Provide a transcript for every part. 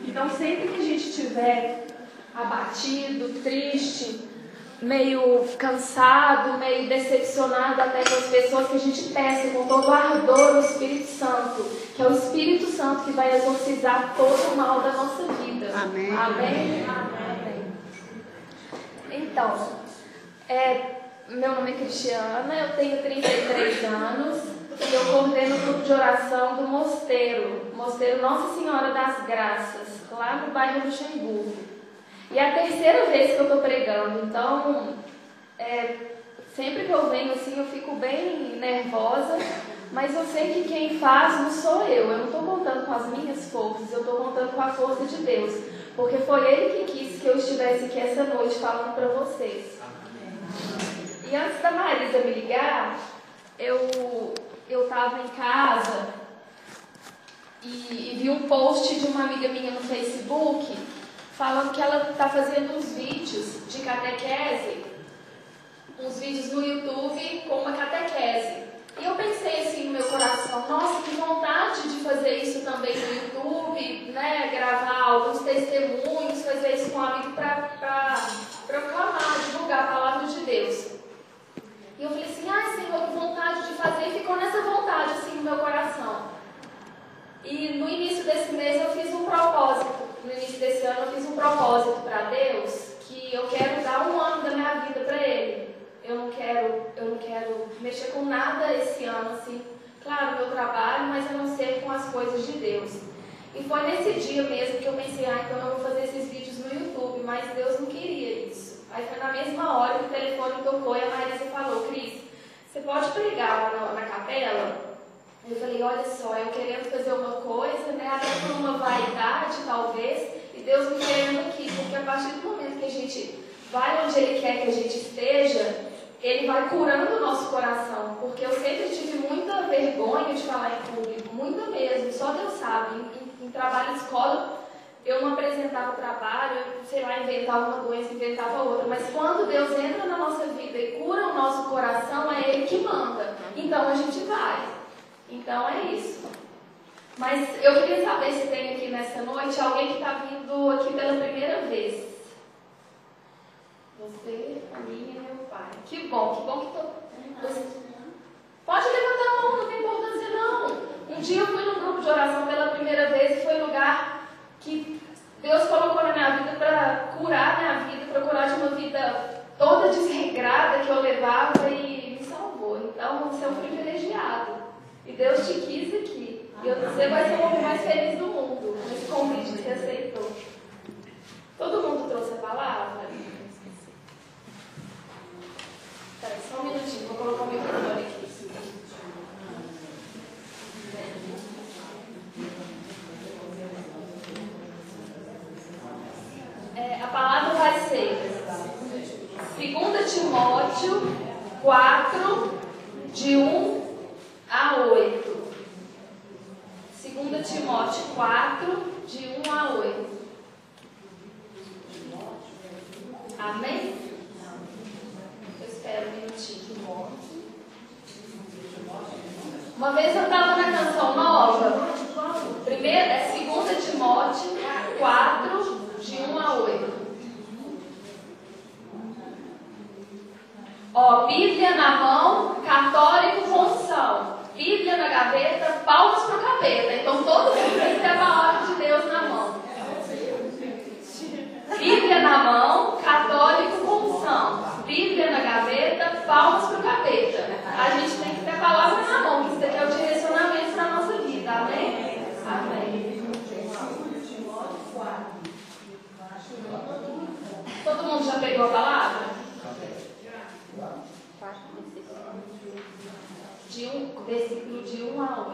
Então, sempre que a gente estiver abatido, triste, meio cansado, meio decepcionado até com as pessoas, que a gente peça com todo ardor o Espírito Santo, que é o Espírito Santo que vai exorcizar todo o mal da nossa vida. Amém. Amém? Amém. Então, meu nome é Cristiana, eu tenho 33 anos e eu coordeno o grupo de oração do Mosteiro Nossa Senhora das Graças, lá no bairro do Luxemburgo. E é a terceira vez que eu estou pregando, então, sempre que eu venho assim, eu fico bem nervosa, mas eu sei que quem faz não sou eu não estou contando com as minhas forças, eu estou contando com a força de Deus, porque foi Ele que quis que eu estivesse aqui essa noite falando para vocês. E antes da Marisa me ligar, eu estava em casa e vi um post de uma amiga minha no Facebook falando que ela está fazendo uns vídeos de catequese, uns vídeos no YouTube com uma catequese. E eu pensei assim no meu coração, nossa, que vontade de fazer isso também no YouTube, né? Gravar alguns testemunhos, fazer isso com um amigo para proclamar, divulgar a palavra de Deus. E eu falei assim, ai Senhor, que vontade de fazer, e ficou nessa vontade assim no meu coração. E no início desse mês eu fiz um propósito, no início desse ano eu fiz um propósito para Deus, que eu quero dar 1 ano da minha vida para Ele. Eu não quero mexer com nada esse ano, assim, claro, meu trabalho, mas a não ser com as coisas de Deus. E foi nesse dia mesmo que eu pensei, então eu vou fazer esses vídeos no YouTube, mas Deus não queria isso. Aí foi na mesma hora que o telefone tocou e a Marisa falou, Cris, você pode pregar lá na capela? Eu falei, olha só, eu querendo fazer uma coisa, né, até por uma vaidade talvez, e Deus me querendo aqui, porque a partir do momento que a gente vai onde Ele quer que a gente esteja, Ele vai curando o nosso coração, porque eu sempre tive muita vergonha de falar em público, muita mesmo, só Deus sabe. Em trabalho de escola, eu não apresentava o trabalho, eu, sei lá, inventava uma doença, inventava outra, mas quando Deus entra na nossa vida e cura o nosso coração, é Ele que manda, então a gente vai. Então é isso. Mas eu queria saber se tem aqui nessa noite alguém que está vindo aqui pela primeira vez. Você, a minha e meu pai. Que bom que todo. Pode levantar a mão, não tem importância não. Um dia eu fui num grupo de oração pela primeira vez e foi um lugar que Deus colocou na minha vida para curar a minha vida, para curar de uma vida toda desregrada que eu levava e me salvou. Então você é um privilegiado. E Deus te quis aqui. E você vai ser o homem mais feliz do mundo. Esse convite que você aceitou. Todo mundo trouxe a palavra? Peraí, só um minutinho, vou colocar o microfone aqui. A palavra vai ser 2 Timóteo 4, de 1 a 8. 2 Timóteo 4, de 1 a 8. Amém? Espera um minutinho. Uma vez eu estava na Canção Nova, primeiro é 2 Timóteo 4, de 1 a 8. Bíblia na mão, católico com unção. Bíblia na gaveta, palmas para o capeta. Então todo mundo tem que ter a palavra de Deus na mão. Bíblia na mão, católico com unção. Bíblia na gaveta, palmas para o capeta. A gente tem que ter a palavra na mão, que isso daqui é o direcionamento para a nossa vida. Amém? Amém. Todo mundo já pegou a palavra? Versículo de 1 a 8.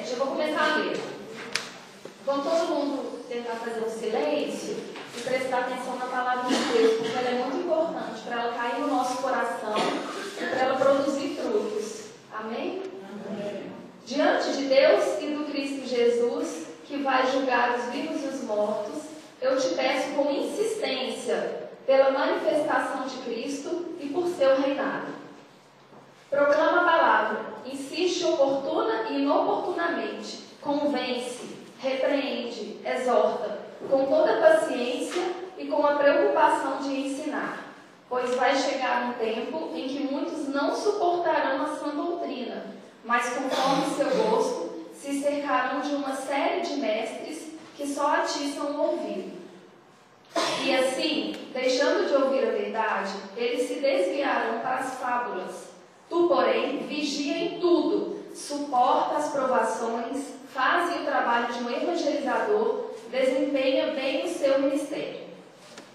Já vou começar a ler. Vamos todo mundo tentar fazer um silêncio e prestar atenção na palavra de Deus, porque ela é muito importante para ela cair no nosso coração e para ela produzir frutos. Amém? Amém? Diante de Deus e do Cristo Jesus, que vai julgar os vivos e os mortos, eu te peço com insistência pela manifestação de Cristo e por seu reinado. Proclama a palavra, insiste oportuna claramente, convence, repreende, exorta, com toda paciência e com a preocupação de ensinar. Pois vai chegar um tempo em que muitos não suportarão a sã doutrina, mas conforme seu gosto, se cercarão de uma série de mestres que só atiçam o ouvido. E assim, deixando de ouvir a verdade, eles se desviarão para as fábulas. Tu, porém, vigia em tudo, suporta as provações, faz o trabalho de um evangelizador, desempenha bem o seu ministério.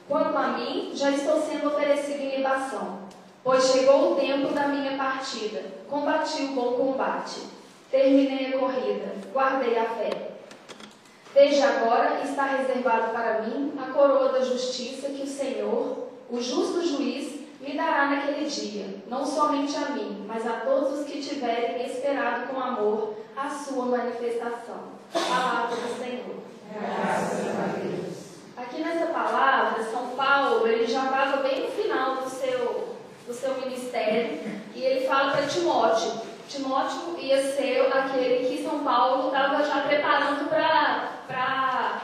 Quanto a mim, já estou sendo oferecido em libação, pois chegou o tempo da minha partida. Combati o bom combate, terminei a corrida, guardei a fé. Desde agora está reservado para mim a coroa da justiça que o Senhor, o justo juiz, me dará naquele dia, não somente a mim, mas a todos os que tiverem esperado com amor a sua manifestação. Palavra do Senhor. Graças a Deus. Aqui nessa palavra, São Paulo, ele já estava bem no final do seu ministério, e ele fala para Timóteo. Timóteo ia ser aquele que São Paulo estava já preparando para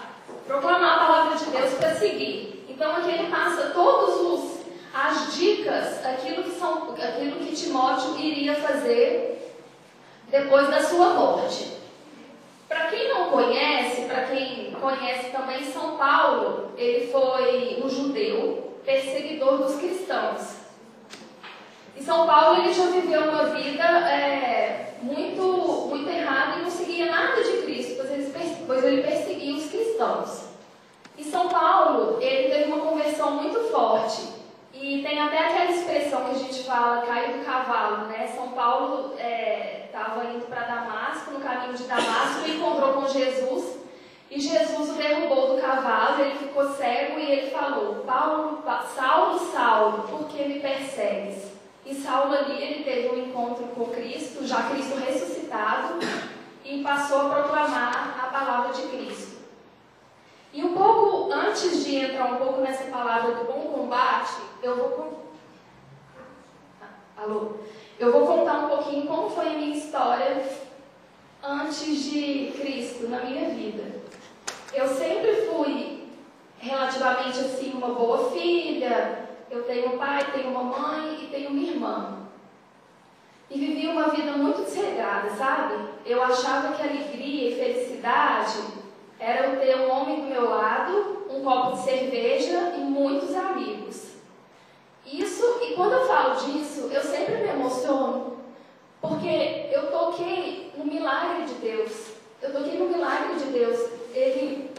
proclamar a palavra de Deus, para seguir. Então aqui ele passa todas as dicas, aquilo que Timóteo iria fazer depois da sua morte. Para quem não conhece, para quem conhece também, São Paulo, ele foi um judeu perseguidor dos cristãos. E São Paulo ele já viveu uma vida muito errada e não seguia nada de Cristo, pois ele perseguia os cristãos. E São Paulo, ele teve uma conversão muito forte. E tem até aquela expressão que a gente fala, caiu do cavalo, né? São Paulo estava indo para Damasco, no caminho de Damasco, e encontrou com Jesus. E Jesus o derrubou do cavalo, ele ficou cego e ele falou: Saulo, Saulo, por que me persegues? E Saulo ali, ele teve um encontro com Cristo, já Cristo ressuscitado, e passou a proclamar a palavra de Cristo. E um pouco, antes de entrar um pouco nessa palavra do bom combate, eu vou contar um pouquinho como foi a minha história antes de Cristo na minha vida. Eu sempre fui relativamente assim uma boa filha. Eu tenho um pai, tenho uma mãe e tenho uma irmã. E vivi uma vida muito desregrada, sabe? Eu achava que alegria e felicidade era eu ter um homem do meu lado, um copo de cerveja e muitos amigos. E quando eu falo disso, eu sempre me emociono, porque eu toquei no milagre de Deus. Eu toquei no milagre de Deus. Ele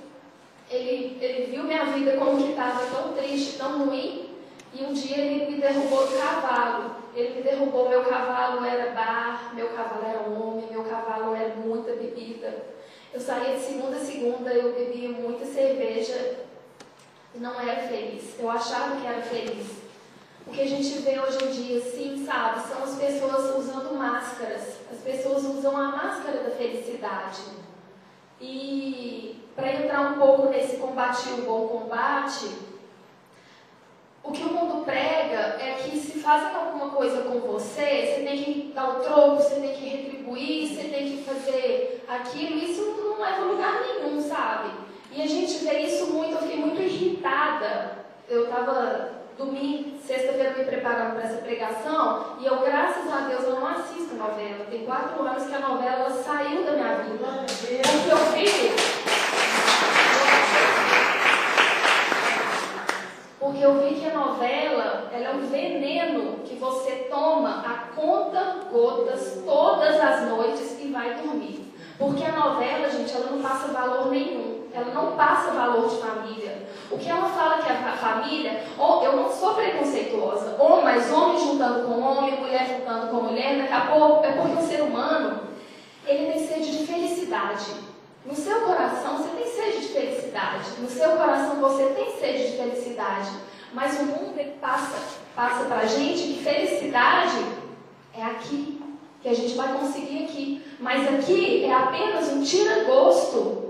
viu minha vida como que estava tão triste, tão ruim, e um dia ele me derrubou do cavalo. Ele me derrubou, meu cavalo era bar, meu cavalo era homem, meu cavalo era muita bebida. Eu saía de segunda a segunda, eu bebia muita cerveja e não era feliz. Eu achava que era feliz. O que a gente vê hoje em dia, sim, sabe, são as pessoas usando máscaras. As pessoas usam a máscara da felicidade. E para entrar um pouco nesse combater o bom combate, o que o mundo prega é que se fazem alguma coisa com você, você tem que dar o troco, você tem que retribuir, você tem que fazer aquilo. Isso não leva a lugar nenhum, sabe? E a gente vê isso muito, eu fiquei muito irritada. Eu estava domingo, sexta-feira me preparando para essa pregação, e eu, graças a Deus, eu não assisto novela. Tem 4 anos que a novela saiu da minha vida. Porque eu vi que a novela, ela é um veneno que você toma a conta gotas todas as noites e vai dormir. Porque a novela, gente, ela não passa valor nenhum. Ela não passa valor de família. O que ela fala que é a família, eu não sou preconceituosa, mas homem juntando com homem, mulher juntando com mulher, daqui a pouco é porque o ser humano, ele tem sede de felicidade. No seu coração você tem sede de felicidade. No seu coração você tem sede de felicidade. Mas o mundo ele passa para a gente que felicidade é aqui, que a gente vai conseguir aqui. Mas aqui é apenas um tira-gosto.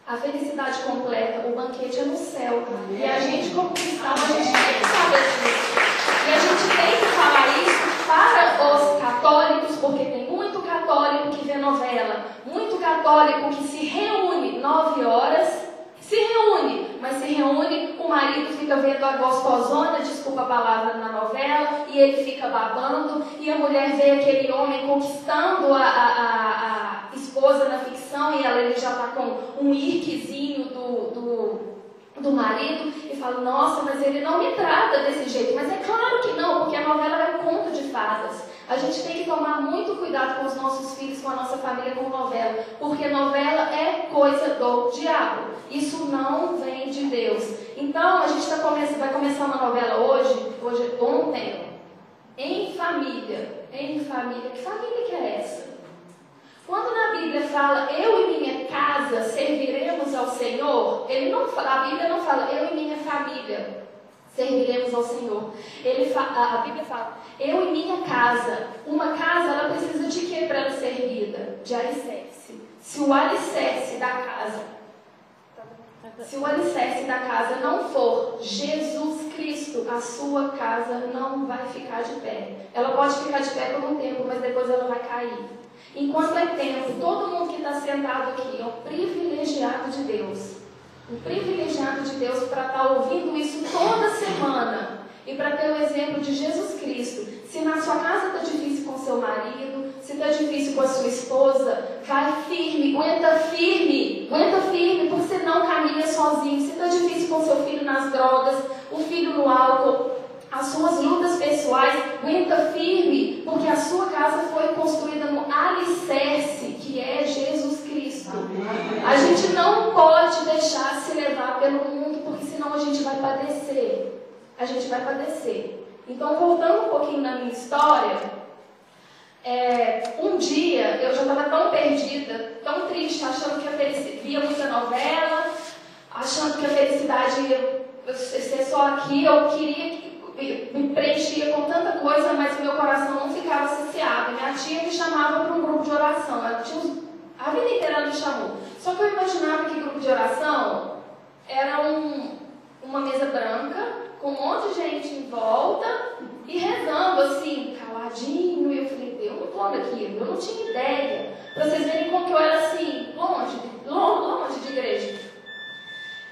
A felicidade completa, o banquete é no céu. Amém. E a gente, como cristão, a gente tem que saber disso. E a gente tem que falar isso para os católicos, porque tem muito católico que vê novela, muito católico que se reúne 9 horas, se reúne, mas se reúne, o marido fica vendo a gostosona, desculpa a palavra, na novela, e ele fica babando, e a mulher vê aquele homem conquistando a esposa na ficção, e ele já está com um irquezinho do marido, e fala, nossa, mas ele não me trata desse jeito. Mas é claro que não, porque a novela é um conto de fadas. A gente tem que tomar muito cuidado com os nossos filhos, com a nossa família, com novela, porque novela é coisa do diabo. Isso não vem de Deus. Então, a gente vai começar uma novela ontem, em família. Em família. Que família que é essa? Quando na Bíblia fala, eu e minha casa serviremos ao Senhor, a Bíblia não fala, eu e minha família serviremos ao Senhor. A Bíblia fala, eu e minha casa. Uma casa, ela precisa de quê para ela ser servida? De alicerce. Se o alicerce da casa não for Jesus Cristo, a sua casa não vai ficar de pé. Ela pode ficar de pé por um tempo, mas depois ela vai cair. Enquanto é tempo, todo mundo que está sentado aqui é um privilegiado de Deus. Um privilegiado de Deus para estar ouvindo isso toda semana. E para ter o exemplo de Jesus Cristo. Se na sua casa está difícil com seu marido, se está difícil com a sua esposa, vai firme, aguenta firme, porque você não caminha sozinho. Se está difícil com seu filho nas drogas, o filho no álcool, as suas lutas pessoais, aguenta firme, porque a sua casa foi construída no alicerce, que é Jesus Cristo. A gente não pode deixar se levar pelo mundo, porque senão a gente vai padecer. Então, voltando um pouquinho na minha história, um dia eu já estava tão perdida, tão triste, achando que via muita novela, achando que a felicidade ia ser só aqui, eu queria me preenchia com tanta coisa, mas o meu coração não ficava saciado. Minha tia me chamava para um grupo de oração. A vida inteira ela me chamou. Só que eu imaginava que grupo de oração era uma mesa branca, com um monte de gente em volta e rezando assim, caladinho. E eu falei, eu não estou naquilo, eu não tinha ideia. Para vocês verem como que eu era assim, longe de igreja.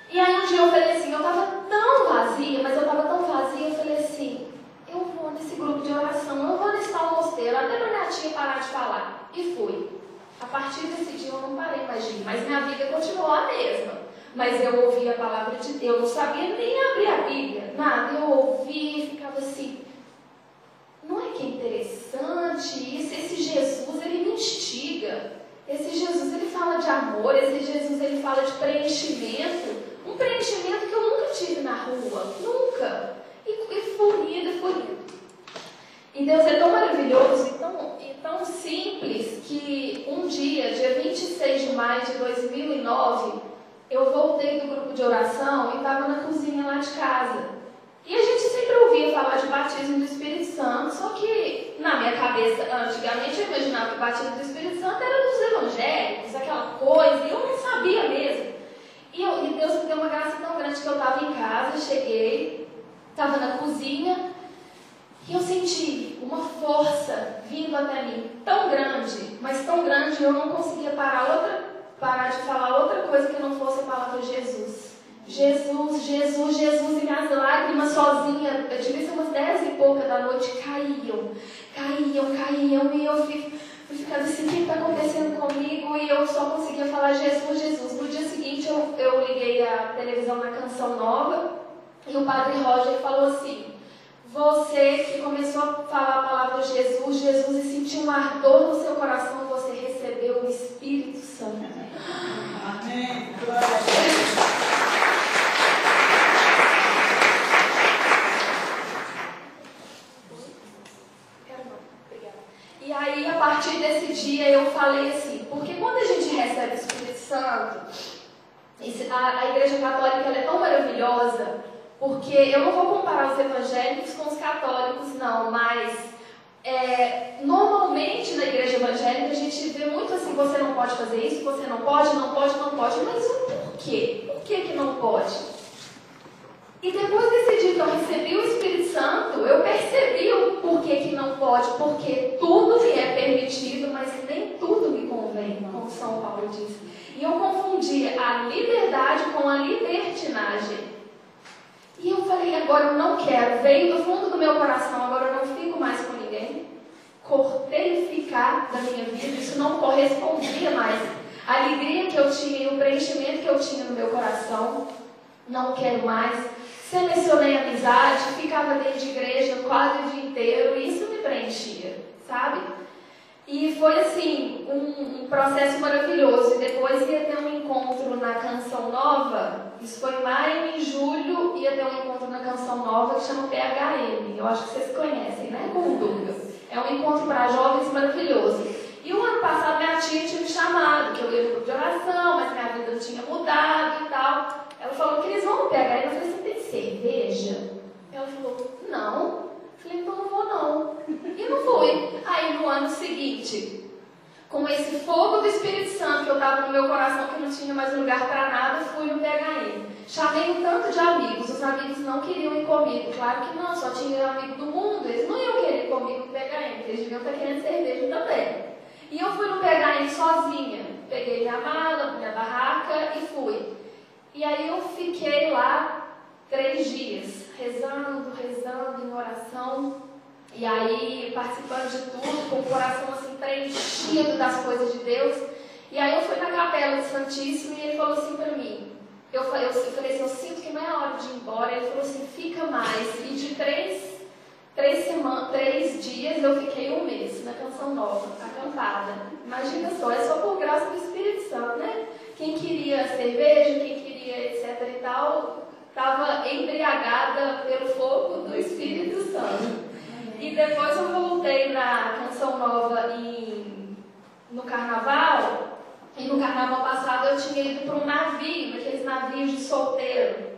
E aí um dia eu falei assim, eu estava tão vazia, eu falei assim, eu vou nesse grupo de oração, eu vou nesse tal mosteiro, até para minha tia parar de falar. E fui. A partir desse dia eu não parei mais de ir, mas minha vida continuou a mesma. Mas eu ouvi a palavra de Deus, eu não sabia nem abrir a Bíblia, nada. Eu ouvia e ficava assim, não é que é interessante isso? Esse Jesus, ele me instiga. Esse Jesus, ele fala de amor, esse Jesus, ele fala de preenchimento. Um preenchimento que eu nunca tive na rua, nunca. E fluido. E Deus é tão maravilhoso e tão simples que um dia 26 de maio de 2009, eu voltei do grupo de oração e estava na cozinha lá de casa. E a gente sempre ouvia falar de batismo do Espírito Santo, só que na minha cabeça, antigamente, eu imaginava que o batismo do Espírito Santo era dos evangélicos, aquela coisa, e eu não sabia mesmo. E Deus me deu uma graça tão grande que eu estava em casa, cheguei, estava na cozinha, e eu senti uma força vindo até mim, tão grande, mas tão grande, eu não conseguia parar de falar outra coisa que não fosse a palavra Jesus. Jesus, Jesus, Jesus, e minhas lágrimas sozinha, eu devia ser umas 10 e pouca da noite, caíam, e eu fui ficando assim, o que está acontecendo comigo? E eu só conseguia falar Jesus, Jesus. No dia seguinte eu liguei a televisão na Canção Nova, e o Padre Roger falou assim, você que começou a falar a palavra Jesus, Jesus, e sentiu um ardor no seu coração, você recebeu o Espírito Santo. Amém. Glória a Deus. E aí, a partir desse dia, eu falei assim, porque quando a gente recebe o Espírito Santo, a Igreja Católica ela é tão maravilhosa, porque eu não vou comparar os evangélicos com os católicos, não, mas normalmente na Igreja Evangélica a gente vê muito assim, você não pode fazer isso, você não pode, mas o porquê? Por que não pode? E depois desse dia que eu recebi o Espírito Santo, eu percebi o porquê que não pode, porque tudo me é permitido, mas nem tudo me convém. como São Paulo diz. E eu confundia a liberdade com a libertinagem. E eu falei, agora eu não quero. Veio do fundo do meu coração, agora eu não fico mais com ninguém. Cortei ficar da minha vida, isso não correspondia mais. A alegria que eu tinha e o preenchimento que eu tinha no meu coração, não quero mais. Selecionei amizade, ficava dentro de igreja quase o dia inteiro, e isso me preenchia, sabe? E foi assim, um processo maravilhoso. E depois ia ter um encontro na Canção Nova, isso foi em maio, em julho, ia ter um encontro na Canção Nova que chama PHM, eu acho que vocês conhecem, né? Com dúvidas. É um encontro para jovens maravilhoso. E o ano passado minha tia tinha me chamado, que eu ia no grupo de oração, mas minha vida tinha mudado e tal. Ela falou que eles vão no PHM. Eu falei, você tem cerveja? Ela falou, não. Eu falei, então não vou não. E não fui. Aí no ano seguinte, com esse fogo do Espírito Santo que eu estava no meu coração, que não tinha mais lugar para nada, fui no PHM. Chamei um tanto de amigos, os amigos não queriam ir comigo. Claro que não, só tinha amigo do mundo, eles não iam querer ir comigo no PHM, eles deviam estar querendo cerveja também. E eu fui no PHM sozinha, peguei minha mala, minha barraca e fui. E aí eu fiquei lá 3 dias, rezando em oração, e aí participando de tudo, com o coração assim preenchido das coisas de Deus. E aí eu fui na capela do Santíssimo e ele falou assim para mim, eu falei assim, eu sinto que não é a hora de ir embora. Ele falou assim, fica mais. E de 3 dias eu fiquei 1 mês na Canção Nova, acampada. Imagina só, é só por graça do Espírito Santo, né? Quem queria cerveja, quem queria etc e tal, estava embriagada pelo fogo do Espírito Santo. E depois eu voltei na Canção Nova no Carnaval. E no Carnaval passado eu tinha ido para um navio, aqueles navios de solteiro.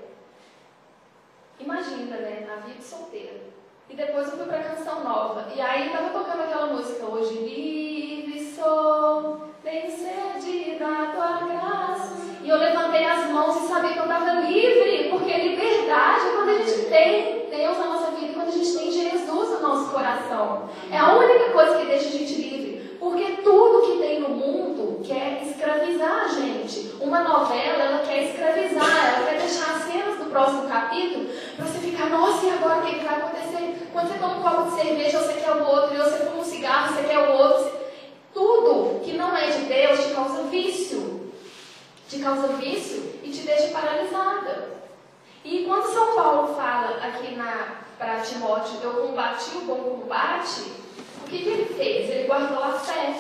Imagina, né? Navio de solteiro. E depois eu fui para a Canção Nova. E aí estava tocando aquela música, hoje livre sou, bem cedida a tua graça. E eu levantei as mãos e sabia que eu estava livre, porque liberdade é quando a gente tem Deus na nossa vida, quando a gente tem Jesus no nosso coração. É a única coisa que deixa a gente livre. Porque tudo que tem no mundo quer escravizar a gente. Uma novela, ela quer escravizar, ela quer deixar as cenas do próximo capítulo para você ficar, nossa, e agora o que vai acontecer? Quando você toma um copo de cerveja, você quer o outro, e você fuma um cigarro, você quer o outro. Tudo que não é de Deus te causa vício. Te causa vício e te deixa paralisada. E quando São Paulo fala aqui para Timóteo, eu combati o bom combate, o que ele fez? Ele guardou a fé.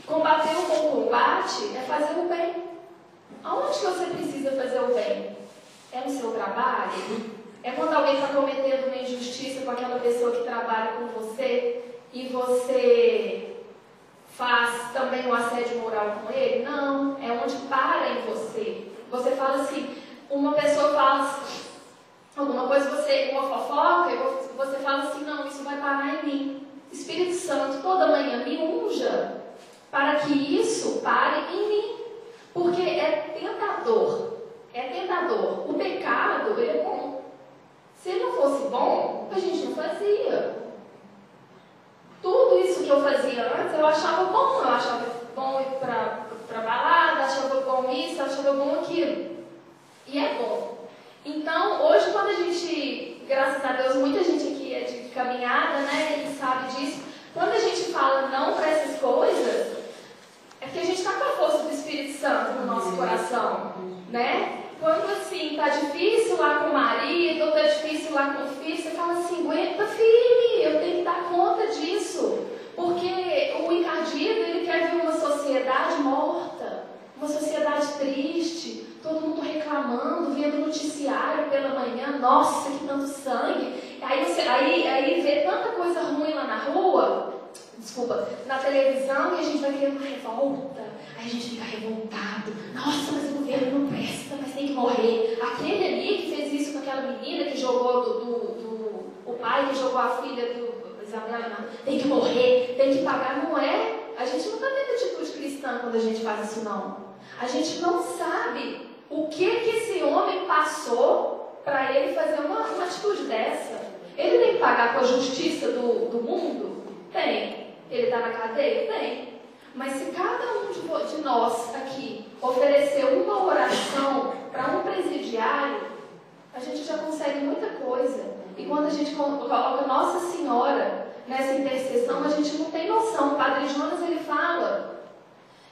Combater o bom combate é fazer o bem. Aonde que você precisa fazer o bem? É no seu trabalho? É quando alguém está cometendo uma injustiça com aquela pessoa que trabalha com você e você faz também um assédio moral com ele? Não, é onde para em você. Você fala assim, uma pessoa fala alguma coisa, uma fofoca, e você fala assim, não, isso vai parar em mim. Espírito Santo, toda manhã me unja para que isso pare em mim. Porque é tentador. É tentador. O pecado, ele é bom. Se ele não fosse bom, a gente não fazia. Tudo isso que eu fazia antes, eu achava bom. Eu achava bom ir para balada, achava bom isso, achava bom aquilo. E é bom. Então, hoje, quando a gente, graças a Deus, muita gente aqui é de caminhada, né, e sabe disso, quando a gente fala não para essas coisas, é porque a gente está com a força do Espírito Santo no nosso coração, né? Quando, assim, tá difícil lá com o marido, ou tá difícil lá com o filho, você fala assim, aguenta firme, eu tenho que dar conta disso. Porque o encardido, ele quer ver uma sociedade morta, uma sociedade triste, todo mundo reclamando, vendo noticiário pela manhã, nossa, que tanto sangue. Aí vê tanta coisa ruim lá na rua, na televisão, e a gente vai querer uma revolta. Aí a gente fica revoltado. Nossa, mas o governo não presta, mas tem que morrer. Aquele ali que fez isso com aquela menina que jogou o pai que jogou a filha do Isabela, tem que morrer, tem que pagar. Não é? A gente não está tendo atitude cristã quando a gente faz isso, não. A gente não sabe o que esse homem passou para ele fazer uma atitude dessa. Ele tem que pagar com a justiça do mundo? Tem. Ele está na cadeia? Tem. Mas se cada um de de nós aqui oferecer uma oração para um presidiário, a gente já consegue muita coisa. E quando a gente coloca Nossa Senhora nessa intercessão, a gente não tem noção. O Padre Jonas, ele fala,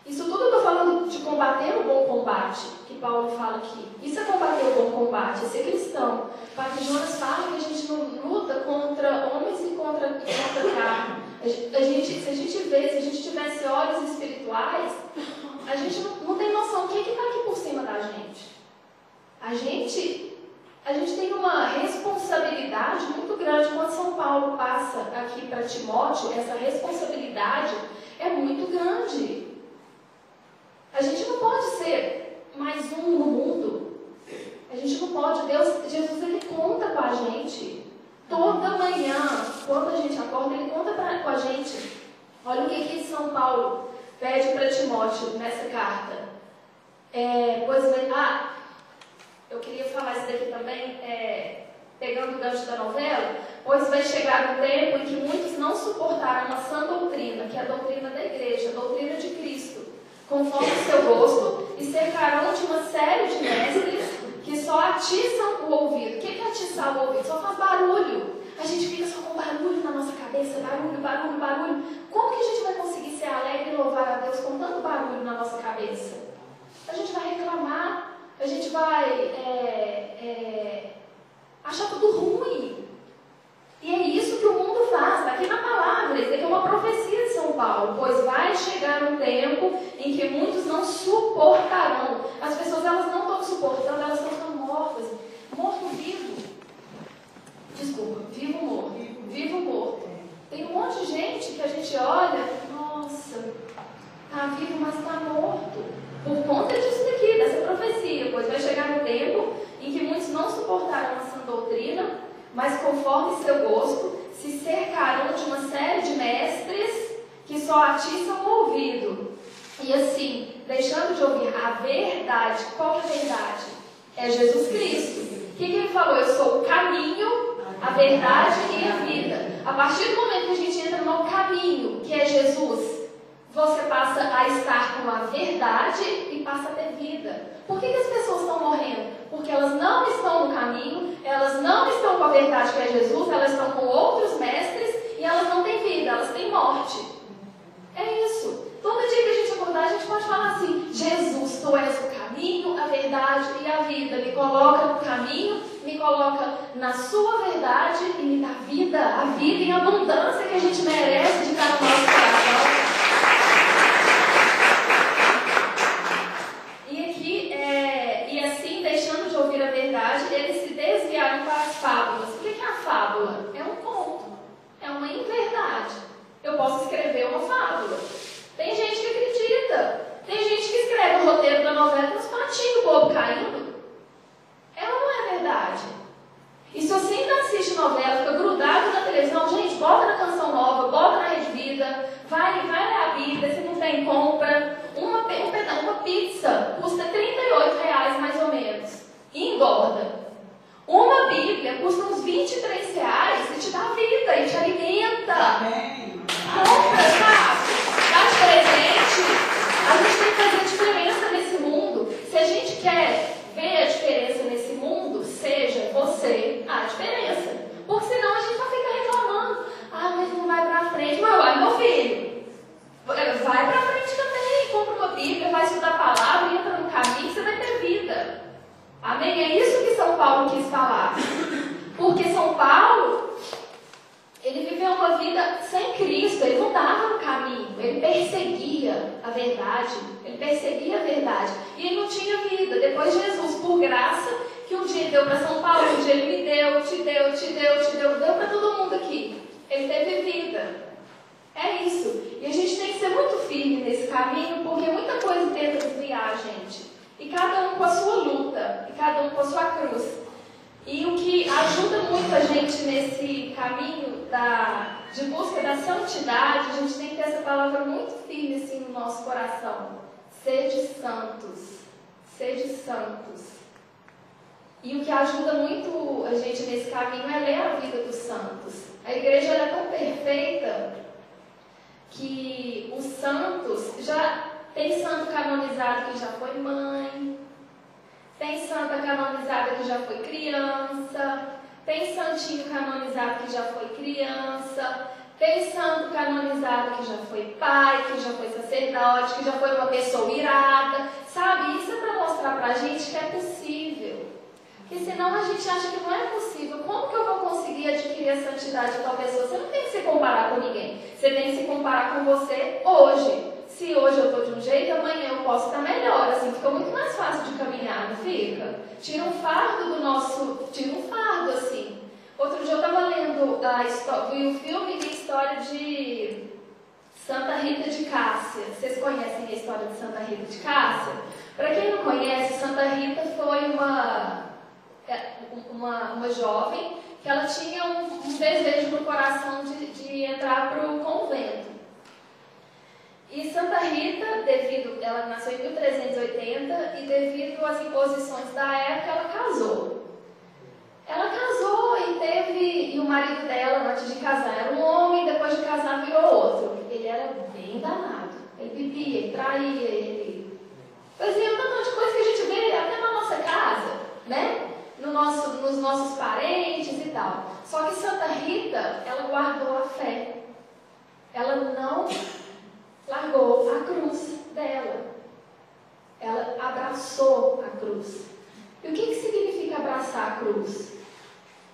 isso tudo eu estou falando de combater o bom combate, que Paulo fala aqui. Isso é combater o bom combate, é ser cristão. O Padre Jonas fala que a gente não luta contra homens e contra carne. Se a gente tivesse olhos espirituais, a gente não tem noção do que está aqui por cima da gente. A gente tem uma responsabilidade muito grande. Quando São Paulo passa aqui para Timóteo, essa responsabilidade é muito grande. A gente não pode ser mais um no mundo. A gente não pode. Jesus, ele conta com a gente. Toda manhã, quando a gente acorda, ele conta com a gente. Olha o que São Paulo pede para Timóteo nessa carta. Eu queria falar isso daqui também, pegando o gancho da novela. Pois vai chegar um tempo em que muitos não suportarão a sã doutrina, que é a doutrina da igreja, a doutrina de Cristo, conforme o seu gosto, e cercarão de uma série de mestres que só atiçam o ouvido. O que é atiçar o ouvido? Só faz barulho. A gente fica só com barulho na nossa cabeça, barulho. Como que a gente vai conseguir ser alegre e louvar a Deus com tanto barulho na nossa cabeça? A gente vai reclamar, a gente vai achar tudo ruim. E é isso que o mundo faz, está aqui na palavra. Isso aqui é uma profecia de São Paulo. Pois vai chegar um tempo em que muitos não suportarão. As pessoas, elas não estão suportando, elas estão ficando mortas. Morto-vivo. Desculpa, vivo-morto. Tem um monte de gente que a gente olha, nossa, está vivo, mas está morto. Por conta disso daqui, dessa profecia. Pois vai chegar um tempo em que muitos não suportarão a sã doutrina, mas conforme seu gosto, se cercarão de uma série de mestres que só atiçam o ouvido. E assim, deixando de ouvir a verdade. Qual é a verdade? É Jesus Cristo. O que ele falou? Eu sou o caminho, a verdade e a vida. A partir do momento que a gente entra no caminho, que é Jesus, você passa a estar com a verdade e passa a ter vida. Por que as pessoas estão morrendo? Porque elas não estão no caminho, elas não estão com a verdade que é Jesus, elas estão com outros mestres e elas não têm vida, elas têm morte. É isso. Todo dia que a gente acordar, a gente pode falar assim: Jesus, tu és o caminho, a verdade e a vida. Me coloca no caminho, me coloca na sua verdade e me dá vida, a vida em abundância que a gente merece de estar no nosso coração. E assim, deixando de ouvir a verdade, eles se desviaram para as fábulas. O que é a fábula? É um conto, é uma inverdade. Eu posso escrever uma fábula. Tem gente que acredita. Tem gente que escreve o roteiro da novela com os patinhos bobo caindo. Ela não é verdade. E se você ainda assiste novela, fica grudado na televisão, gente, bota na Canção Nova, bota na Rede Vida, vai ler a Bíblia, se não tem, compra. Uma pizza custa R$38 mais ou menos. E engorda. Uma Bíblia custa uns R$23 e te dá vida, e te alimenta. Amém. Compra, sabe? Dá de presente. A gente tem que fazer diferença nesse mundo. Se a gente quer ver a diferença nesse mundo, seja você a diferença. Porque senão a gente vai ficar reclamando. Ah, mas não vai pra frente. Meu filho, vai pra frente também. Compra uma Bíblia, vai estudar a palavra, entra no caminho, você vai ter vida. Amém? É isso que São Paulo quis falar. Porque São Paulo, ele viveu uma vida sem Cristo, ele não estava no caminho, ele perseguia a verdade, e ele não tinha vida. Depois Jesus, por graça, que um dia deu para São Paulo, um dia ele me deu, te deu para todo mundo aqui. Ele teve vida. É isso. E a gente tem que ser muito firme nesse caminho, porque muita coisa tenta desviar a gente. E cada um com a sua luta, e cada um com a sua cruz. E o que ajuda muito a gente nesse caminho de busca da santidade, a gente tem que ter essa palavra muito firme assim no nosso coração. Sede santos. Sede santos. E o que ajuda muito a gente nesse caminho é ler a vida dos santos. A igreja é tão perfeita que os santos já Tem santo canonizado que já foi mãe. Tem santa canonizada que já foi criança. Tem santinho canonizado que já foi criança. Tem santo canonizado que já foi pai, que já foi sacerdote, que já foi uma pessoa irada. Sabe, isso é para mostrar para a gente que é possível. Porque senão a gente acha que não é possível. Como que eu vou conseguir adquirir a santidade de tal pessoa? Você não tem que se comparar com ninguém. Você tem que se comparar com você hoje. Se hoje eu estou de um jeito, amanhã eu posso estar melhor. Assim, fica muito mais fácil de caminhar, não fica? Tira um fardo do nosso... Tira um fardo, assim. Outro dia eu estava lendo vi o filme de história de Santa Rita de Cássia. Vocês conhecem a história de Santa Rita de Cássia? Para quem não conhece, Santa Rita foi uma jovem que ela tinha um desejo no coração de entrar para o convento. E Santa Rita, ela nasceu em 1380 e devido às imposições da época, ela casou. Ela casou e o marido dela, antes de casar, era um homem, depois de casar virou outro. Ele era bem danado. Ele bebia, ele traía, ele fazia um tanto de coisa que a gente vê até na nossa casa, né? Nos nossos parentes e tal. Só que Santa Rita, ela guardou a fé. Ela não largou a cruz dela. Ela abraçou a cruz. E o que significa abraçar a cruz?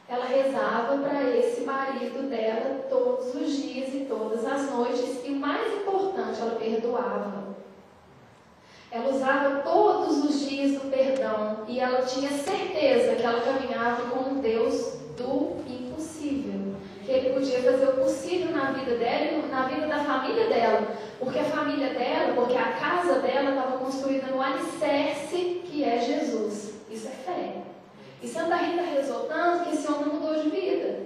Ela rezava para esse marido dela todos os dias e todas as noites. E o mais importante, ela perdoava. Ela usava todos os dias do perdão. E ela tinha certeza que ela caminhava com um Deus do impossível. Que Ele podia fazer o possível na vida dela e na vida da família dela. Porque a família dela, porque a casa dela estava construída no alicerce que é Jesus. Isso é fé. E Santa Rita rezou tanto que esse homem mudou de vida.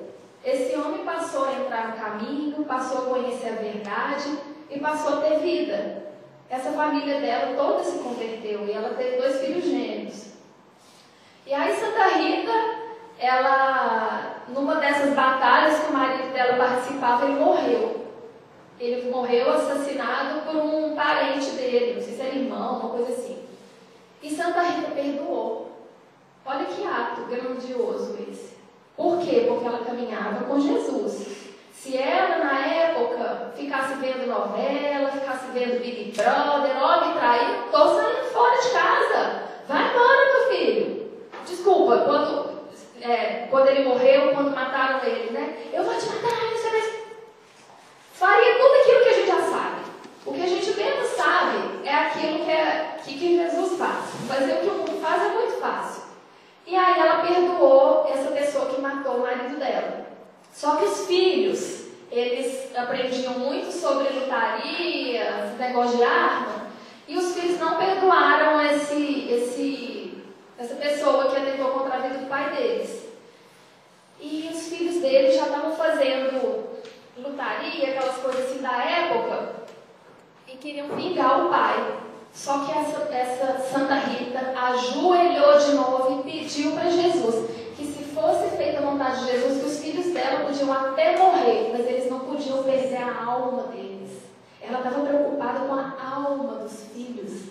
Esse homem passou a entrar no caminho, passou a conhecer a verdade e passou a ter vida. Essa família dela toda se converteu e ela teve 2 filhos gêmeos. E aí Santa Rita, ela, numa dessas batalhas que o marido dela participava, ele morreu. Ele morreu assassinado por um parente dele, não sei se era irmão, uma coisa assim. E Santa Rita perdoou. Olha que ato grandioso esse. Por quê? Porque ela caminhava com Jesus. Se ela, na época, ficasse vendo novela, ficasse vendo Big Brother, ó, me traiu, tô saindo fora de casa. Vai embora, meu filho. Desculpa, quando ele morreu, quando mataram ele, né? Eu vou te matar, você vai... Faria tudo aquilo que a gente já sabe. O que a gente menos sabe é aquilo que Jesus faz. Fazer o que o mundo faz é muito fácil. E aí ela perdoou essa pessoa que matou o marido dela. Só que os filhos, eles aprendiam muito sobre lutaria, esse negócio de arma, e os filhos não perdoaram essa pessoa que atentou contra a vida do pai deles. E os filhos deles já estavam fazendo lutaria, aquelas coisas assim da época, e queriam vingar o pai. Só que essa Santa Rita ajoelhou de novo e pediu para Jesus que, se fosse feita a vontade de Jesus, que os filhos dela podiam até morrer, mas eles não podiam perder a alma deles. Ela estava preocupada com a alma dos filhos.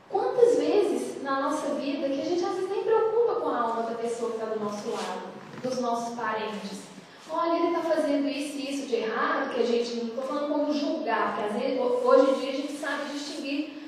Quantas vezes na nossa vida que a gente às vezes nem preocupa com a alma da pessoa que está do nosso lado, dos nossos parentes? Olha, ele está fazendo isso e isso de errado, que a gente não estou falando como julgar, porque às vezes, hoje em dia a gente sabe distinguir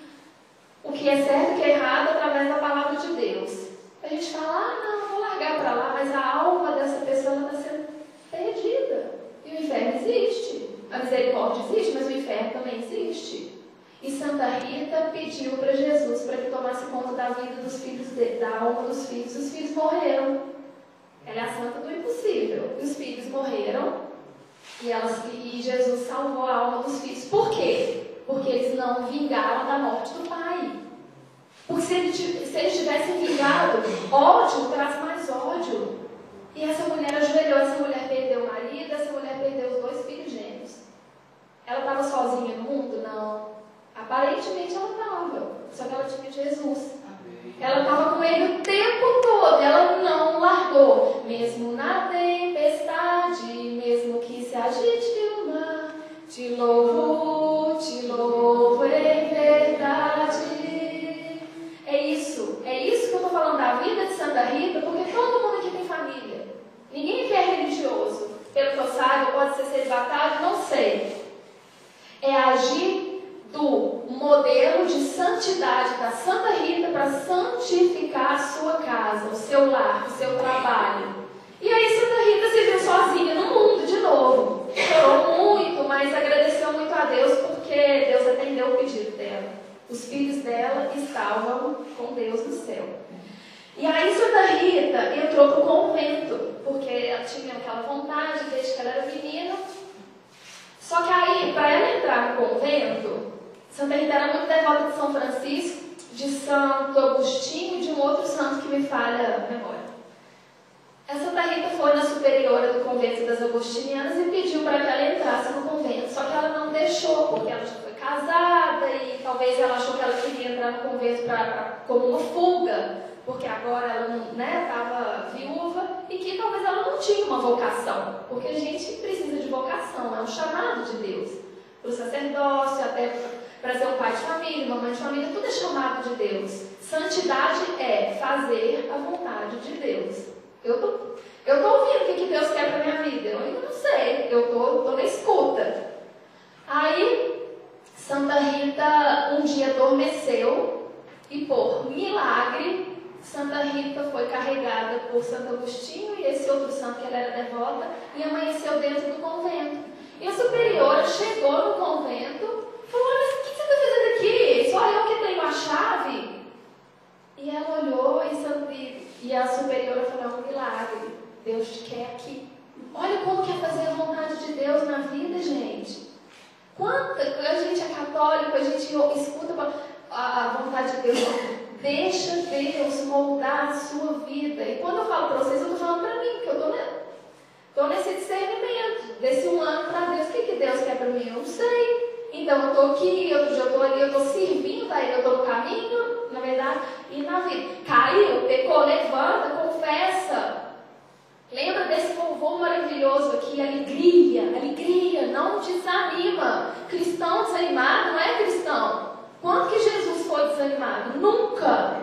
o que é certo e o que é errado através da palavra de Deus. A gente fala, não, vou largar para lá, mas a alma dessa pessoa está sendo perdida. E o inferno existe. A misericórdia existe, mas o inferno também existe. E Santa Rita pediu para Jesus para que tomasse conta da vida dos filhos, da alma dos filhos. Os filhos morreram. Ela é a santa do impossível. E os filhos morreram e Jesus salvou a alma dos filhos. Por quê? Porque eles não vingaram da morte do pai. Porque se eles tivessem vingado, ódio traz mais ódio. E essa mulher ajoelhou, essa mulher perdeu o marido, essa mulher perdeu os 2 filhos gêmeos. Ela estava sozinha no mundo? Não. Aparentemente ela estava. Só que ela tinha Jesus. Ela estava com ele o tempo todo. Ela não largou. Mesmo na tempestade, mesmo que se agite o mar, te louvo em verdade. celibatário? Não sei. É agir do modelo de santidade da Santa Rita para santificar a sua casa, o seu lar, o seu trabalho. E aí Santa Rita se viu sozinha no mundo de novo. Chorou muito, mas agradeceu muito a Deus porque Deus atendeu o pedido dela. Os filhos dela estavam com Deus no céu. E aí Santa Rita entrou para o convento, porque ela tinha aquela vontade desde que ela era menina. Só que aí, para ela entrar no convento, Santa Rita era muito devota de São Francisco, de Santo Agostinho e de um outro santo que me falha a memória. A Santa Rita foi na superiora do convento das Agostinianas e pediu para que ela entrasse no convento. Só que ela não deixou, porque ela já foi casada e talvez ela achou que ela queria entrar no convento como uma fuga, porque agora ela estava viúva e que talvez ela não tinha uma vocação, porque a gente precisa de vocação, é um chamado de Deus. Para o sacerdócio, até para ser um pai de família, uma mãe de família, tudo é chamado de Deus. Santidade é fazer a vontade de Deus. Eu tô ouvindo o que Deus quer para minha vida, eu ainda não sei, eu tô na escuta. Aí, Santa Rita um dia adormeceu e por milagre, Santa Rita foi carregada por Santo Agostinho e esse outro santo que ela era devota e amanheceu dentro do convento. E a superiora chegou no convento e falou: mas o que você está fazendo aqui? Só eu que tenho a chave. E ela olhou e a superiora falou: é um milagre, Deus te quer aqui. Olha como quer fazer a vontade de Deus na vida, gente. A gente é católico, a gente escuta a vontade de Deus. Deixa Deus moldar a sua vida. E quando eu falo para vocês, eu estou falando para mim, porque eu estou nesse discernimento, desse um ano para Deus. O que Deus quer para mim? Eu não sei. Então eu estou aqui, outro dia eu estou ali, eu estou servindo a Ele, eu estou no caminho, na verdade, e na vida. Caiu, pecou, levanta, confessa. Lembra desse louvor maravilhoso aqui? Alegria, não desanima. Cristão desanimado não é cristão. Quando que Jesus foi desanimado? Nunca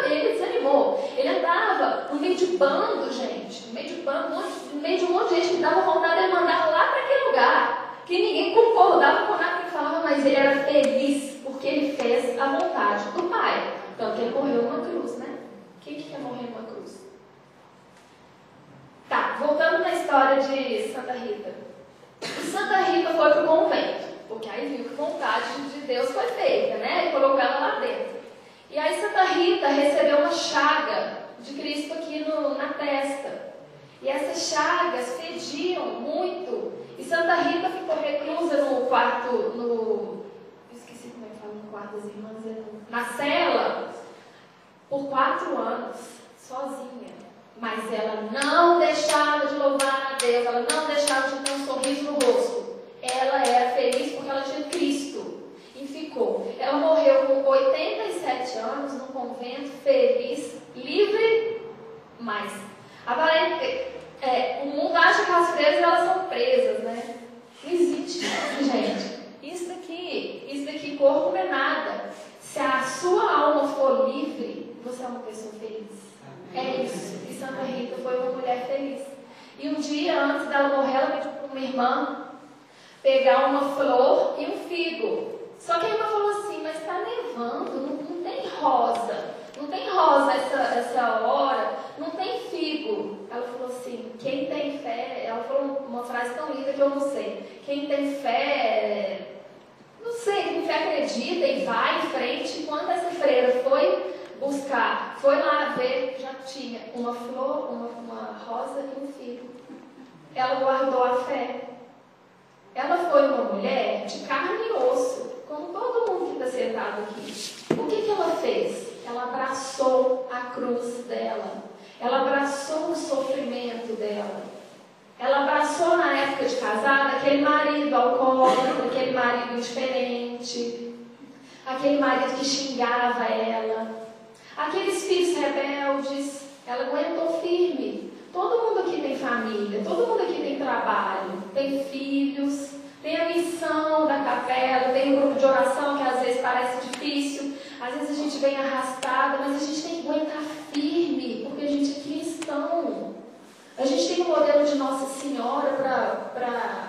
ele desanimou. Ele andava no meio de bando, gente. No meio de um monte de gente que dava vontade de mandar lá para aquele lugar. Que ninguém concordava com nada que ele falava, mas ele era feliz porque ele fez a vontade do Pai. Tanto que ele morreu numa cruz, né? Quem que quer morrer numa cruz? Tá, voltando na história de Santa Rita. Santa Rita foi para o convento, porque aí viu que vontade de Deus foi feita, né? E colocou ela lá dentro. E aí Santa Rita recebeu uma chaga de Cristo aqui na testa. E essas chagas fediam muito. E Santa Rita ficou reclusa no quarto, esqueci como é que fala no quarto das irmãs, na cela, por 4 anos, sozinha. Mas ela não deixava de louvar a Deus, ela não deixava de ter um sorriso no rosto. Ela era feliz porque ela tinha Cristo. E ficou. Ela morreu com 87 anos no convento, feliz, livre, mas o mundo acha que as freiras elas são presas, né? Não existe isso, gente. Isso daqui, corpo não é nada. Se a sua alma for livre, você é uma pessoa feliz. É isso. E Santa Rita foi uma mulher feliz. E um dia antes dela morrer, ela pediu para uma irmã pegar uma flor e um figo. Só que a irmã falou assim: mas está nevando, não tem rosa. Não tem rosa essa hora, não tem figo. Ela falou assim: quem tem fé, ela falou uma frase tão linda que eu não sei. Quem tem fé, não sei, quem fé acredita e vai em frente. Quando essa freira foi buscar, foi lá ver, já tinha uma flor, uma rosa e um figo. Ela guardou a fé. Ela foi uma mulher de carne e osso, como todo mundo que está sentado aqui. O que ela fez? Ela abraçou a cruz dela. Ela abraçou o sofrimento dela. Ela abraçou na época de casada aquele marido alcoólatra, aquele marido indiferente, aquele marido que xingava ela, aqueles filhos rebeldes. Ela aguentou firme. Todo mundo aqui tem família, todo mundo aqui tem trabalho, tem filhos, tem a missão da capela, tem um grupo de oração que às vezes parece difícil, às vezes a gente vem arrastada, mas a gente tem que aguentar firme, porque a gente é cristão. A gente tem um modelo de Nossa Senhora para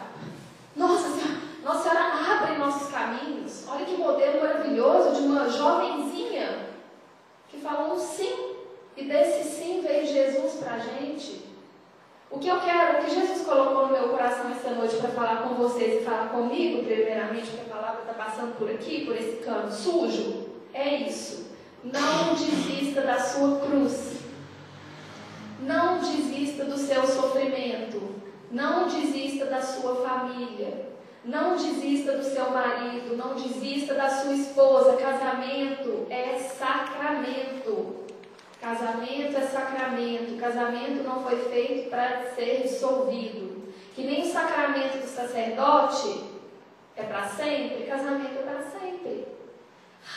uma jovenzinha que falou um sim, e desse sim veio Jesus para a gente. O que eu quero, o que Jesus colocou no meu coração essa noite para falar com vocês e falar comigo, primeiramente, porque a palavra está passando por aqui, por esse cano sujo, é isso. Não desista da sua cruz. Não desista do seu sofrimento. Não desista da sua família. Não desista do seu marido. Não desista da sua esposa. Casamento é sacramento. Casamento é sacramento. Casamento não foi feito para ser dissolvido. Que nem o sacramento do sacerdote é para sempre. Casamento é para sempre.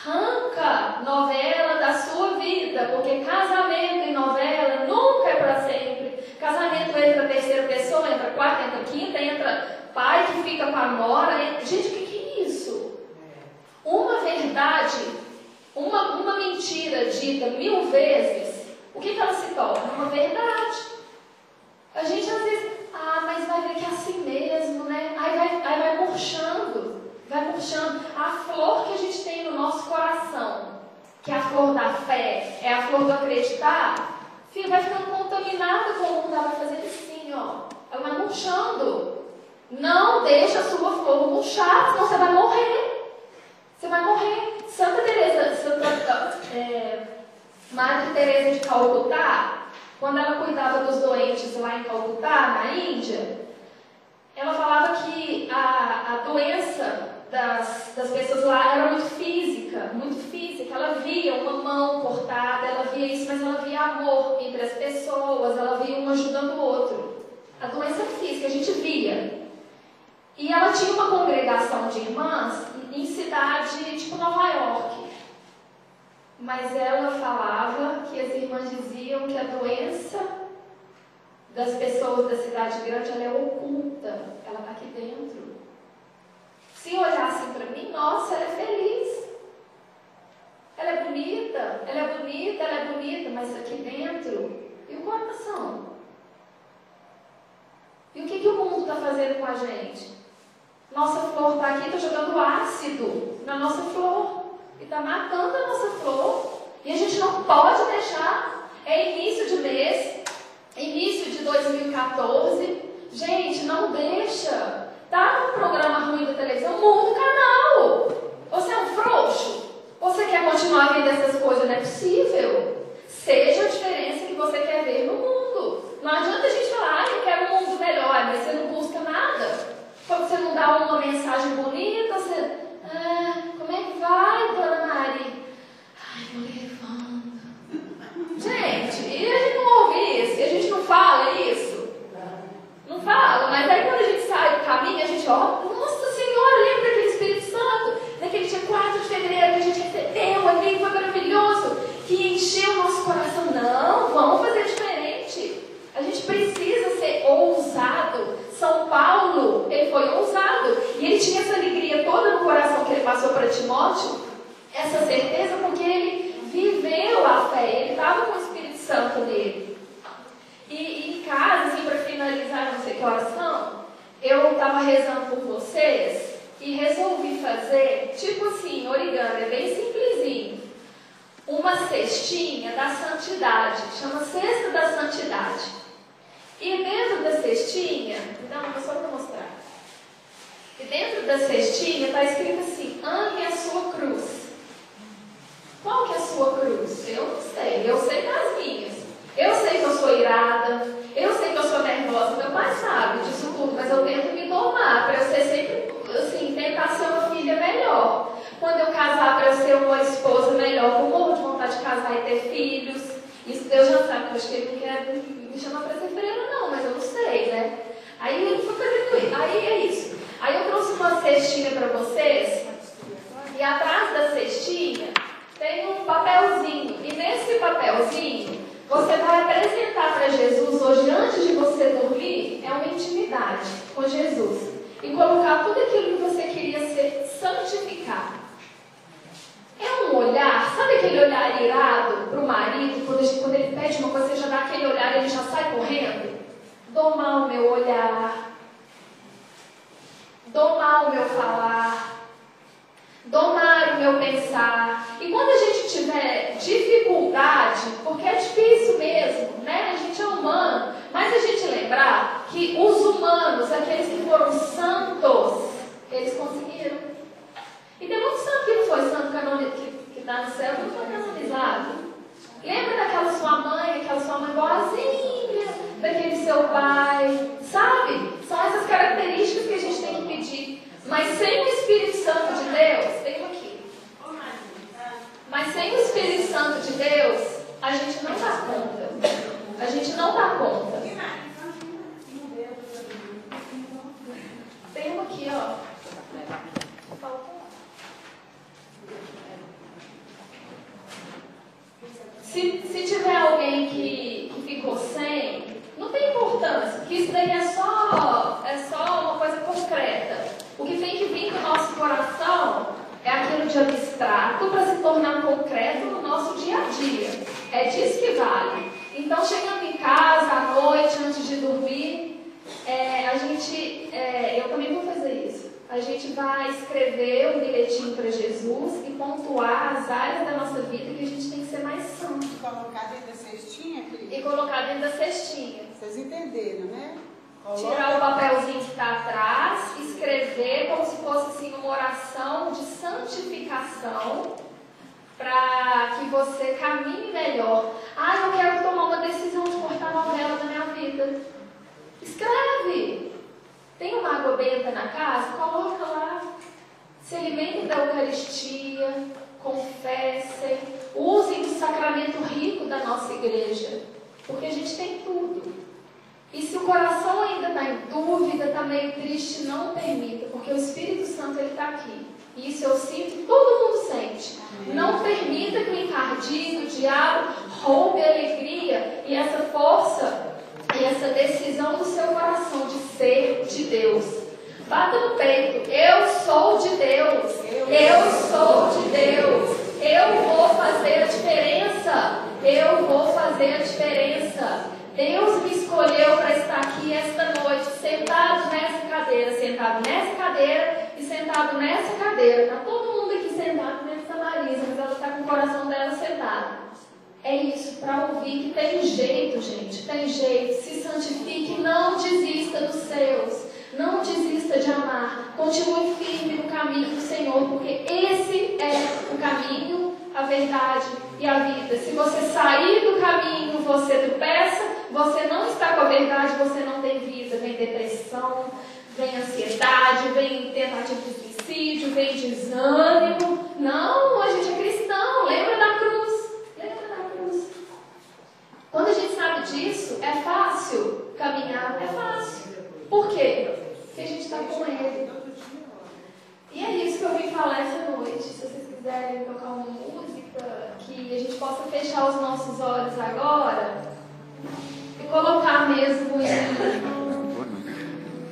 Arranca novela da sua vida, porque casamento e novela nunca é para sempre. Casamento entra terceira pessoa, entra quarta, entra quinta, entra pai que fica com a nora. Gente, o que é isso? Uma verdade, uma mentira dita 1000 vezes, o que ela se torna? Uma verdade. A gente às vezes, mas vai ver que é assim mesmo, né? Aí vai murchando. Vai murchando. A flor que a gente tem no nosso coração, que é a flor da fé, é a flor do acreditar, filho, vai ficando contaminada com o mundo, ela vai fazendo assim, ó. Ela vai murchando. Não deixa a sua flor murchar, senão você vai morrer. Você vai morrer. Madre Teresa de Calcutá, quando ela cuidava dos doentes lá em Calcutá, na Índia, ela falava que a doença das pessoas lá era muito física. Ela via uma mão cortada, ela via isso, mas ela via amor entre as pessoas, ela via um ajudando o outro. A doença física, a gente via. E ela tinha uma congregação de irmãs em cidade tipo Nova York. Mas ela falava que as irmãs diziam que a doença das pessoas da cidade grande, ela é oculta, ela está aqui dentro. Se olhassem para mim, nossa, ela é feliz. Ela é bonita, mas aqui dentro, e o coração? E o que o mundo está fazendo com a gente? Nossa flor está aqui, está jogando ácido na nossa flor. E está matando a nossa flor. E a gente não pode deixar. É início de mês, início de 2014. Gente, não deixa. Tá num programa ruim da televisão, muda o canal. Você é um frouxo? Você quer continuar vendo essas coisas? Não é possível. Seja a diferença que você quer ver no mundo. Não adianta a gente falar, eu quero um mundo melhor, mas você não busca nada. Quando você não dá uma mensagem bonita, você... como é que vai, dona Mari? Vou levando. Gente, e a gente não ouve isso? E a gente não fala isso? Não fala, mas aí quando a gente sai do caminho, a gente, nossa Senhora, lembra daquele Espírito Santo? Naquele dia 4 de fevereiro que a gente recebeu, aquele foi maravilhoso, que encheu o nosso coração. Não, vamos fazer diferente. A gente precisa ser ousado. São Paulo, ele foi ousado. E ele tinha essa alegria toda no coração que ele passou para Timóteo. Essa certeza porque ele viveu a fé. Ele estava com o Espírito Santo nele. E em casa, assim, para finalizar, não sei que oração, eu estava rezando por vocês e resolvi fazer, tipo assim, origami, é bem simplesinho. Uma cestinha da santidade. Chama Cesta da Santidade. E dentro da cestinha, só para mostrar. E dentro da cestinha está escrito assim: ame a sua cruz. Qual que é a sua cruz? Eu não sei, eu sei das minhas. Eu sei que eu sou irada, eu sei que eu sou nervosa, meu pai sabe disso tudo, mas eu tento me domar para eu ser sempre, assim, tentar ser uma filha melhor. Quando eu casar, para eu ser uma esposa melhor, eu morro de vontade de casar e ter filhos. Isso Deus já sabe, eu acho que ele não quer me chamar para ser freira não, mas eu não sei, né? Aí ele foi fazendo isso, aí é isso. Aí eu trouxe uma cestinha para vocês, e atrás da cestinha tem um papelzinho, e nesse papelzinho você vai apresentar para Jesus hoje, antes de você dormir, é uma intimidade com Jesus, e colocar tudo aquilo que você queria ser santificado. É um olhar, sabe aquele olhar irado para o marido, quando ele pede uma coisa, você já dá aquele olhar e ele já sai correndo? Domar o meu olhar, domar o meu falar, domar o meu pensar. E quando a gente tiver dificuldade, porque é difícil mesmo, né? A gente é humano, mas a gente lembrar que os humanos, aqueles que foram santos, eles conseguiram. E tem muito santo que não foi santo, que está no céu, não foi canonizado. Lembra daquela sua mãe boazinha, daquele seu pai, sabe? São essas características que a gente tem que pedir. Mas sem o Espírito Santo de Deus, tem aqui. Mas sem o Espírito Santo de Deus, a gente não dá conta. A gente não dá conta. Tem uma aqui, ó. Se tiver alguém que ficou sem, não tem importância, porque isso daí é só uma coisa concreta. O que tem que vir do nosso coração é aquilo de abstrato para se tornar concreto no nosso dia a dia. É disso que vale. Então, chegando em casa, à noite, antes de dormir, eu também vou fazer isso. A gente vai escrever um bilhetinho para Jesus e pontuar as áreas da nossa vida que a gente tem que ser mais santo. E colocar dentro da cestinha, querida? E colocar dentro da cestinha. Vocês entenderam, né? Tirar o papelzinho que está atrás, escrever como se fosse assim, uma oração de santificação para que você caminhe melhor. Eu quero tomar uma decisão de cortar novela na minha vida. Escreve! Tem uma água benta na casa? Coloca lá. Se alimentem da Eucaristia, confessem, usem do sacramento rico da nossa igreja, porque a gente tem tudo. E se o coração ainda está em dúvida, está meio triste, não permita, porque o Espírito Santo está aqui. E isso eu sinto, todo mundo sente. Amém. Não permita que o encardido, o diabo, roube a alegria e essa força e essa decisão do seu coração de ser de Deus. Bata no peito. Eu sou de Deus. Eu sou de Deus. Eu vou fazer a diferença. Eu vou fazer a diferença. Deus me escolheu para estar aqui esta noite, sentado nessa cadeira e sentado nessa cadeira. Está todo mundo aqui sentado nessa Marisa, mas ela está com o coração dela sentado. É isso, para ouvir que tem jeito, gente, tem jeito. Se santifique, não desista dos seus, não desista de amar. Continue firme no caminho do Senhor, porque esse é o caminho, a verdade e a vida. Se você sair do caminho, você tropeça, você não está com a verdade, você não tem vida. Vem depressão, vem ansiedade, vem tentativa de suicídio, vem desânimo. Não, a gente é cristão, lembra da cruz. Quando a gente sabe disso, é fácil caminhar, é fácil. Por quê? Porque a gente está com Ele. E é isso que eu vim falar essa noite. Se vocês quiserem tocar uma música, que a gente possa fechar os nossos olhos agora e colocar mesmo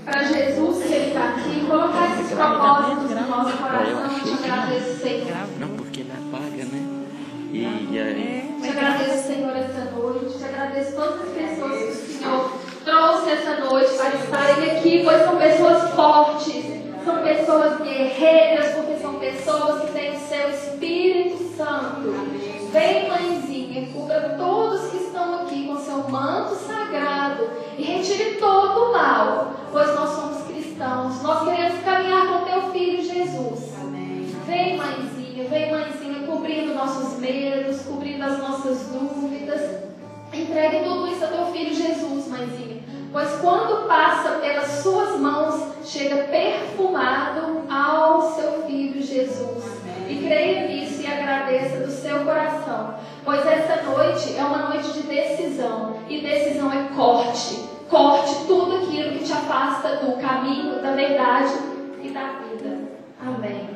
para Jesus, que Ele está aqui, colocar esses propósitos no nosso coração. Te agradeço, Senhor. Não, porque ele apaga, né? E aí... Te agradeço, Senhor, essa noite. Te agradeço todas as pessoas que o Senhor trouxe essa noite para estarem aqui, pois são pessoas fortes, são pessoas guerreiras, porque são pessoas que têm o seu Espírito Santo. Vem, mãezinha, cubra todos que estão aqui com seu manto sagrado e retire todo o mal, pois nós somos cristãos. Nós queremos caminhar com teu Filho Jesus. Vem, mãezinha, cobrindo nossos medos, cobrindo as nossas dúvidas. Entregue tudo isso a teu Filho Jesus, mãezinha. Pois quando passa pelas suas mãos, chega perfumado ao seu Filho Jesus. E creia nisso e agradeça do seu coração. Pois essa noite é uma noite de decisão. E decisão é corte. Corte tudo aquilo que te afasta do caminho, da verdade e da vida. Amém.